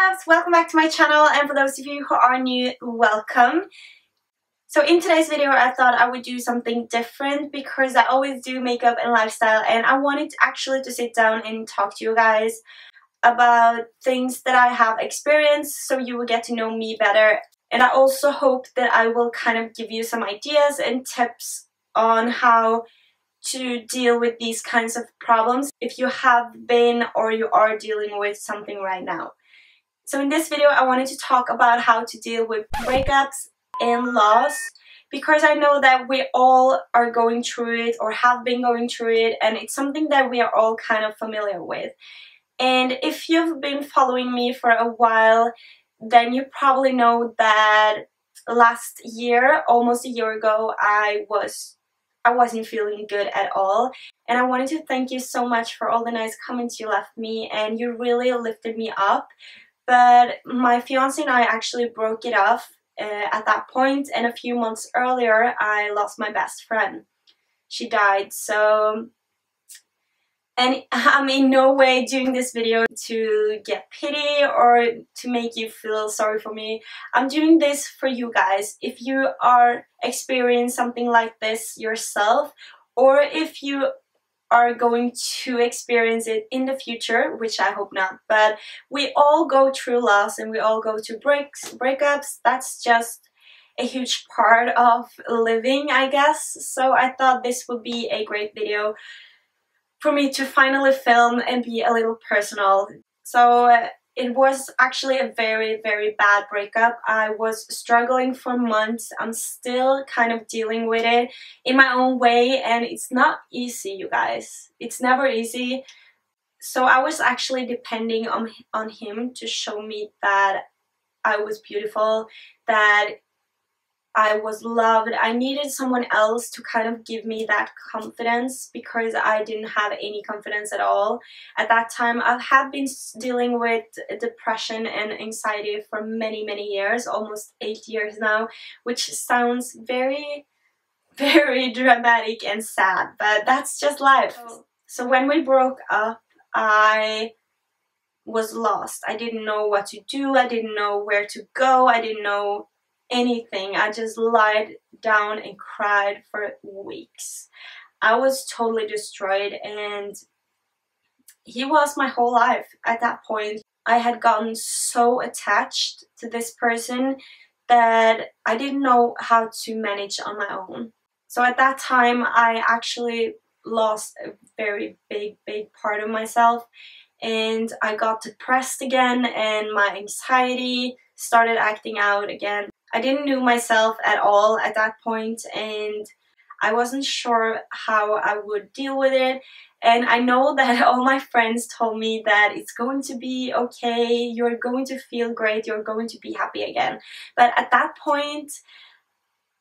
loves, welcome back to my channel, and for those of you who are new, welcome. So in today's video I thought I would do something different because I always do makeup and lifestyle, and I wanted actually to sit down and talk to you guys about things that I have experienced so you will get to know me better. And I also hope that I will kind of give you some ideas and tips on how to deal with these kinds of problems if you have been or you are dealing with something right now. So in this video I wanted to talk about how to deal with breakups and loss, because I know that we all are going through it or have been going through it, and it's something that we are all kind of familiar with. And if you've been following me for a while, then you probably know that last year, almost a year ago, I wasn't feeling good at all, and I wanted to thank you so much for all the nice comments you left me, and you really lifted me up. But my fiance and I actually broke it off at that point, and a few months earlier I lost my best friend. She died. And I'm in no way doing this video to get pity or to make you feel sorry for me. I'm doing this for you guys. If you are experiencing something like this yourself, or if you are going to experience it in the future, which I hope not, but we all go through loss and we all go through breakups. That's just a huge part of living, I guess. So I thought this would be a great video for me to finally film and be a little personal. So it was actually a very, very bad breakup. I was struggling for months. I'm still kind of dealing with it in my own way, and it's not easy, you guys. It's never easy. So I was actually depending on him to show me that I was beautiful, that I was loved. I needed someone else to kind of give me that confidence, because I didn't have any confidence at all. At that time, I had been dealing with depression and anxiety for many, many years, almost 8 years now, which sounds very, very dramatic and sad, but that's just life. So when we broke up, I was lost. I didn't know what to do. I didn't know where to go. I didn't know anything. I just lied down and cried for weeks. I was totally destroyed, and he was my whole life at that point. I had gotten so attached to this person that I didn't know how to manage on my own. So at that time I actually lost a very big part of myself, and I got depressed again, and my anxiety started acting out again. I didn't know myself at all at that point, and I wasn't sure how I would deal with it. And I know that all my friends told me that it's going to be okay, you're going to feel great, you're going to be happy again. But at that point,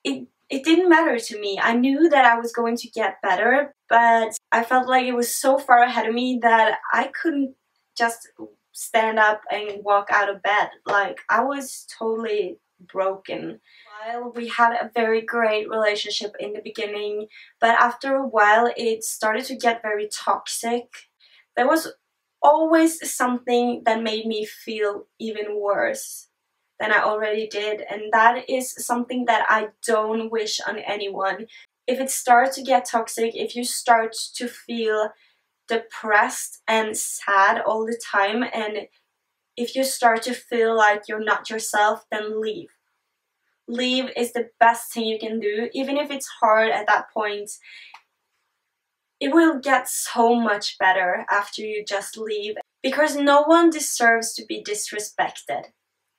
it didn't matter to me. I knew that I was going to get better, but I felt like it was so far ahead of me that I couldn't just stand up and walk out of bed. Like, I was totally broken. While we had a very great relationship in the beginning, but after a while it started to get very toxic. There was always something that made me feel even worse than I already did, and that is something that I don't wish on anyone. If it starts to get toxic, if you start to feel depressed and sad all the time, and if you start to feel like you're not yourself, then leave. Leave is the best thing you can do. Even if it's hard at that point, it will get so much better after you just leave, because no one deserves to be disrespected.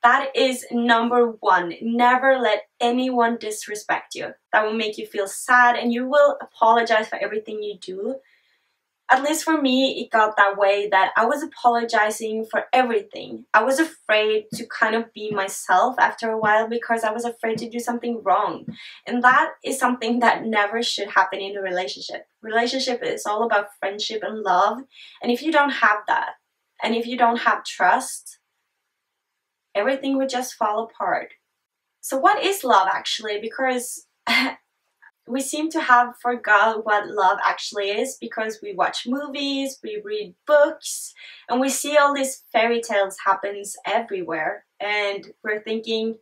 That is number one. Never let anyone disrespect you. That will make you feel sad, and you will apologize for everything you do. At least for me, it got that way, that I was apologizing for everything. I was afraid to kind of be myself after a while, because I was afraid to do something wrong. And that is something that never should happen in a relationship. Relationship is all about friendship and love. And if you don't have that, and if you don't have trust, everything would just fall apart. So what is love actually? Because we seem to have forgot what love actually is, because we watch movies, we read books, and we see all these fairy tales happens everywhere, and we're thinking,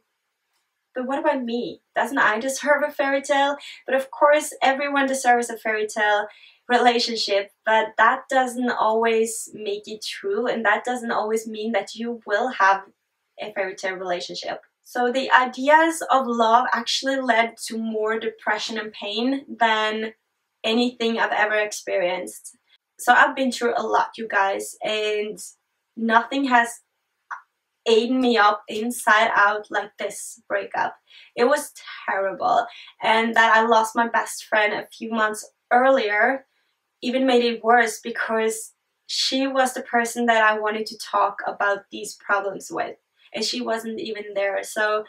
but what about me? Doesn't I deserve a fairy tale? But of course everyone deserves a fairy tale relationship, but that doesn't always make it true, and that doesn't always mean that you will have a fairy tale relationship. So the ideas of love actually led to more depression and pain than anything I've ever experienced. So I've been through a lot, you guys, and nothing has eaten me up inside out like this breakup. It was terrible, and that I lost my best friend a few months earlier even made it worse, because she was the person that I wanted to talk about these problems with, and she wasn't even there. So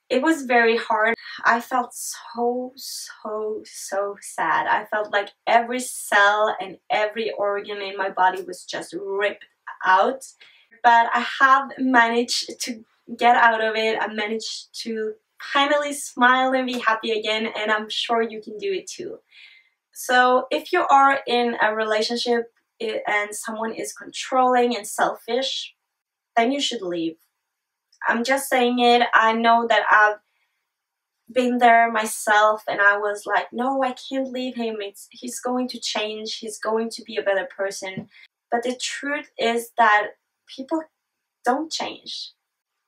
it was very hard. I felt so sad. I felt like every cell and every organ in my body was just ripped out. But I have managed to get out of it. I managed to finally smile and be happy again, and I'm sure you can do it too. So if you are in a relationship and someone is controlling and selfish, then you should leave. I'm just saying it. I know that I've been there myself, and I was like, no, I can't leave him. He's going to change. He's going to be a better person. But the truth is that people don't change.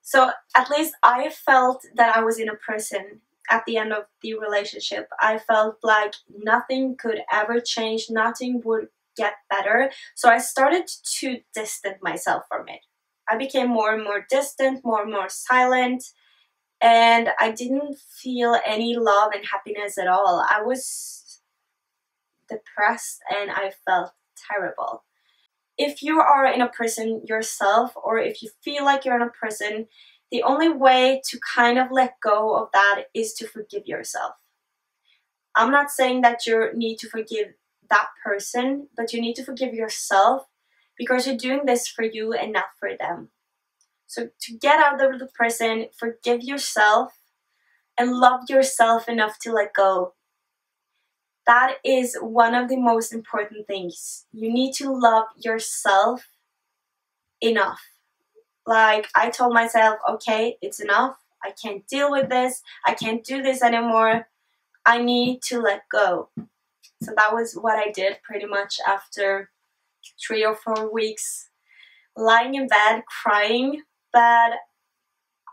So at least I felt that I was in a prison at the end of the relationship. I felt like nothing could ever change, nothing would get better. So I started to distance myself from it. I became more and more distant, more and more silent, and I didn't feel any love and happiness at all. I was depressed and I felt terrible. If you are in a prison yourself, or if you feel like you're in a prison, the only way to kind of let go of that is to forgive yourself. I'm not saying that you need to forgive that person, but you need to forgive yourself, because you're doing this for you and not for them. So to get out of the prison, forgive yourself and love yourself enough to let go. That is one of the most important things. You need to love yourself enough. Like, I told myself, okay, it's enough. I can't deal with this. I can't do this anymore. I need to let go. So that was what I did pretty much after 3 or 4 weeks lying in bed crying. But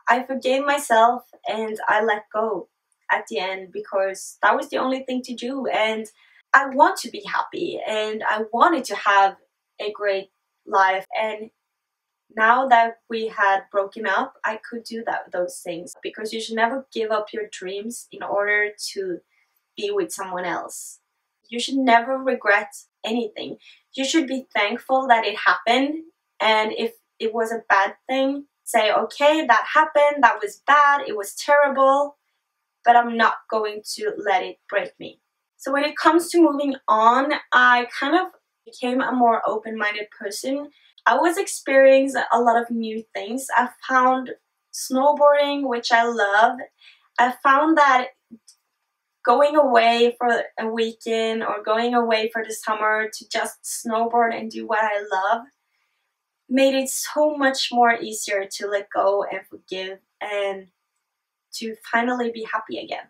I forgave myself and I let go at the end, because that was the only thing to do. And I want to be happy, and I wanted to have a great life. And now that we had broken up, I could do those things, because you should never give up your dreams in order to be with someone else. You should never regret anything. You should be thankful that it happened, and if it was a bad thing, say, okay, that happened, that was bad, it was terrible, but I'm not going to let it break me. So when it comes to moving on, I kind of became a more open-minded person. I was experiencing a lot of new things. I found snowboarding, which I love. I found that going away for a weekend or going away for the summer to just snowboard and do what I love made it so much more easier to let go and forgive and to finally be happy again.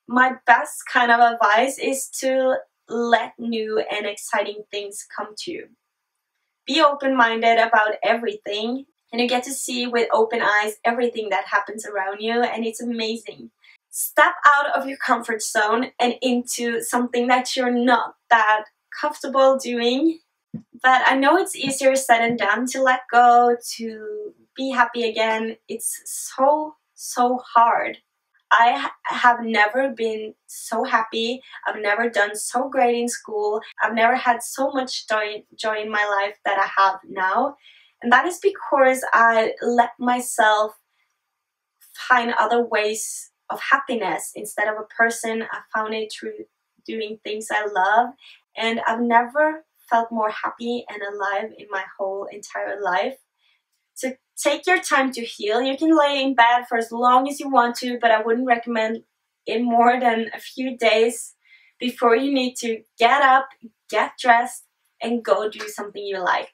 My best kind of advice is to let new and exciting things come to you. Be open-minded about everything, and you get to see with open eyes everything that happens around you, and it's amazing. Step out of your comfort zone and into something that you're not that comfortable doing. But I know it's easier said than done to let go, to be happy again. It's so hard. I have never been so happy. I've never done so great in school. I've never had so much joy in my life that I have now. And that is because I let myself find other ways of happiness instead of a person. I found it through doing things I love. And I've never felt more happy and alive in my whole entire life. So take your time to heal. You can lay in bed for as long as you want to, but I wouldn't recommend in more than a few days before you need to get up, get dressed, and go do something you like.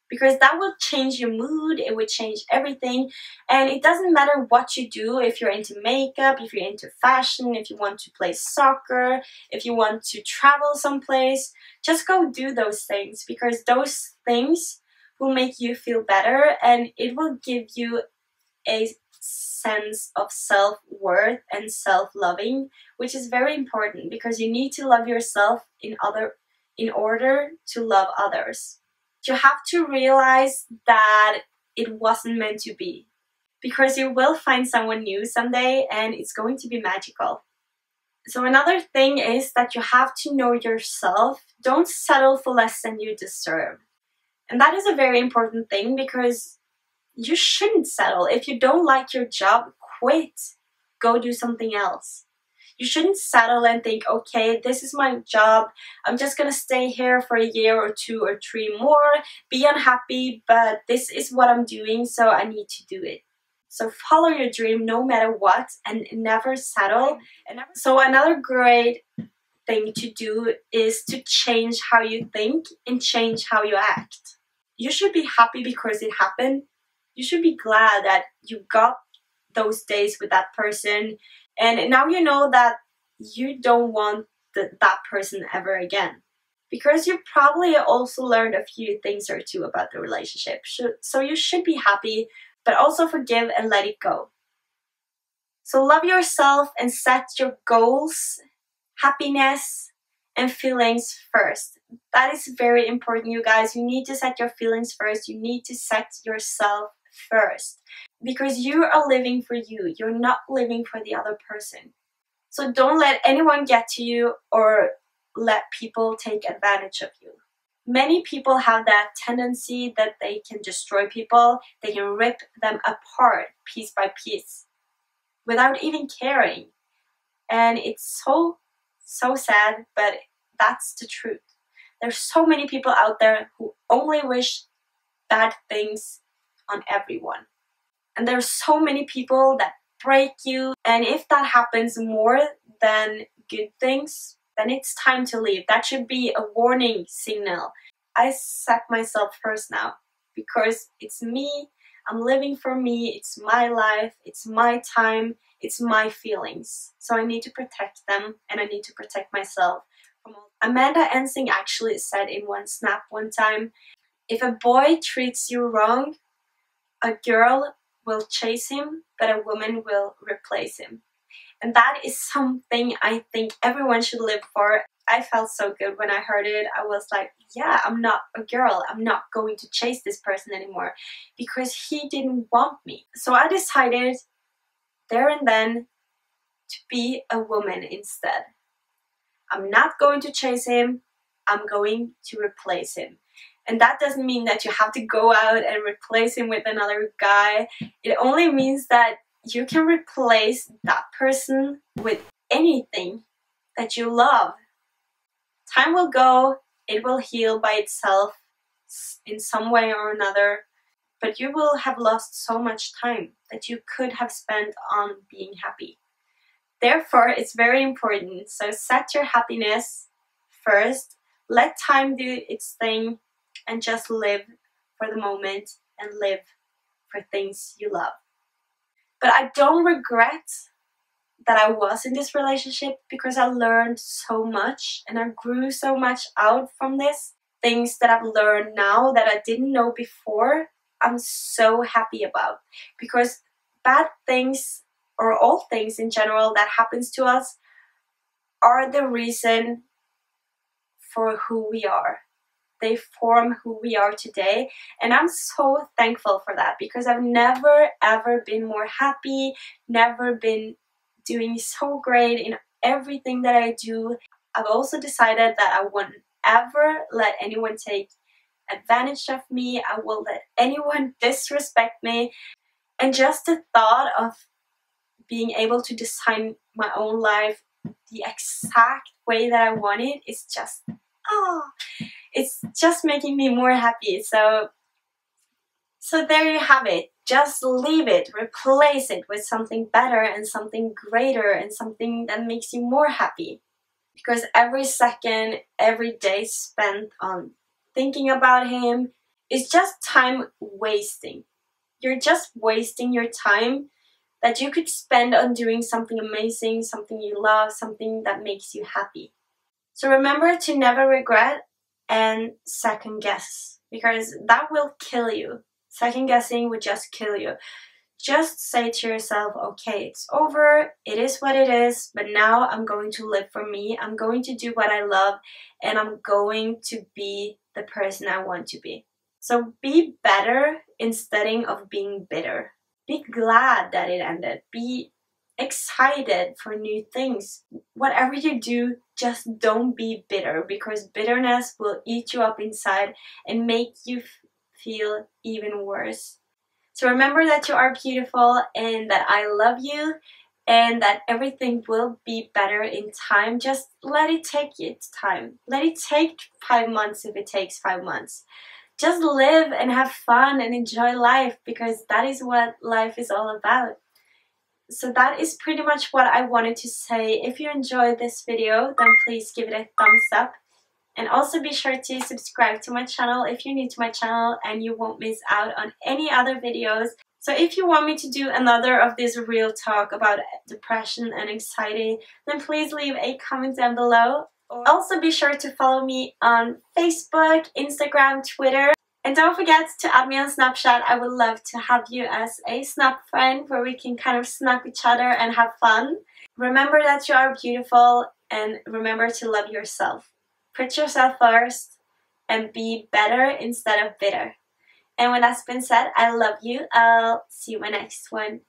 Because that will change your mood, it will change everything, and it doesn't matter what you do, if you're into makeup, if you're into fashion, if you want to play soccer, if you want to travel someplace, just go do those things, because those things will make you feel better and it will give you a sense of self-worth and self-loving, which is very important because you need to love yourself in order to love others. You have to realize that it wasn't meant to be, because you will find someone new someday and it's going to be magical. So another thing is that you have to know yourself. Don't settle for less than you deserve. And that is a very important thing, because you shouldn't settle. If you don't like your job, quit. Go do something else. You shouldn't settle and think, okay, this is my job, I'm just gonna stay here for a year or 2 or 3 more, be unhappy, but this is what I'm doing, so I need to do it. So follow your dream no matter what, and never settle. So another great thing to do is to change how you think and change how you act. You should be happy because it happened. You should be glad that you got those days with that person, and now you know that you don't want that person ever again. Because you probably also learned a few things or 2 about the relationship. So you should be happy, but also forgive and let it go. So love yourself and set your goals, happiness, and feelings first. That is very important, you guys. You need to set your feelings first. You need to set yourself first. Because you are living for you. You're not living for the other person. So don't let anyone get to you or let people take advantage of you. Many people have that tendency that they can destroy people. They can rip them apart piece by piece without even caring. And it's so sad, but that's the truth. There's so many people out there who only wish bad things on everyone. And there's so many people that break you, and if that happens more than good things, then it's time to leave. That should be a warning signal. I set myself first now, because it's me, I'm living for me, it's my life, it's my time, it's my feelings. So I need to protect them, and I need to protect myself. Amanda Ensing actually said in one snap one time, if a boy treats you wrong, a girl will chase him, but a woman will replace him. And that is something I think everyone should live for. I felt so good when I heard it. I was like, yeah, I'm not a girl. I'm not going to chase this person anymore, because he didn't want me. So I decided there and then to be a woman instead. I'm not going to chase him. I'm going to replace him. And that doesn't mean that you have to go out and replace him with another guy. It only means that you can replace that person with anything that you love. Time will go, it will heal by itself in some way or another, but you will have lost so much time that you could have spent on being happy. Therefore, it's very important. So set your happiness first, let time do its thing, and just live for the moment and live for things you love. But I don't regret that I was in this relationship, because I learned so much and I grew so much out from this. Things that I've learned now that I didn't know before, I'm so happy about. Because bad things, or all things in general that happens to us, are the reason for who we are. They form who we are today, and I'm so thankful for that, because I've never ever been more happy, never been doing so great in everything that I do. I've also decided that I won't ever let anyone take advantage of me. I won't let anyone disrespect me. And just the thought of being able to design my own life the exact way that I want it is just, it's just making me more happy. So there you have it. Just leave it, replace it with something better and something greater and something that makes you more happy. Because every second, every day spent on thinking about him is just time wasting. You're just wasting your time that you could spend on doing something amazing, something you love, something that makes you happy. So remember to never regret and second guess, because that will kill you. Second guessing would just kill you. Just say to yourself, okay, it's over, it is what it is, but now I'm going to live for me, I'm going to do what I love, and I'm going to be the person I want to be. So be better instead of being bitter. Be glad that it ended. Be excited for new things. Whatever you do, just don't be bitter, because bitterness will eat you up inside and make you feel even worse. So remember that you are beautiful and that I love you and that everything will be better in time. Just let it take its time. Let it take 5 months if it takes 5 months. Just live and have fun and enjoy life, because that is what life is all about. So that is pretty much what I wanted to say. If you enjoyed this video, then please give it a thumbs up. And also be sure to subscribe to my channel if you're new to my channel and you won't miss out on any other videos. So if you want me to do another of this real talk about depression and anxiety, then please leave a comment down below. Also be sure to follow me on Facebook, Instagram, Twitter. And don't forget to add me on Snapchat. I would love to have you as a Snap friend where we can kind of snap each other and have fun. Remember that you are beautiful and remember to love yourself. Put yourself first and be better instead of bitter. And when that's been said, I love you. I'll see you in my next one.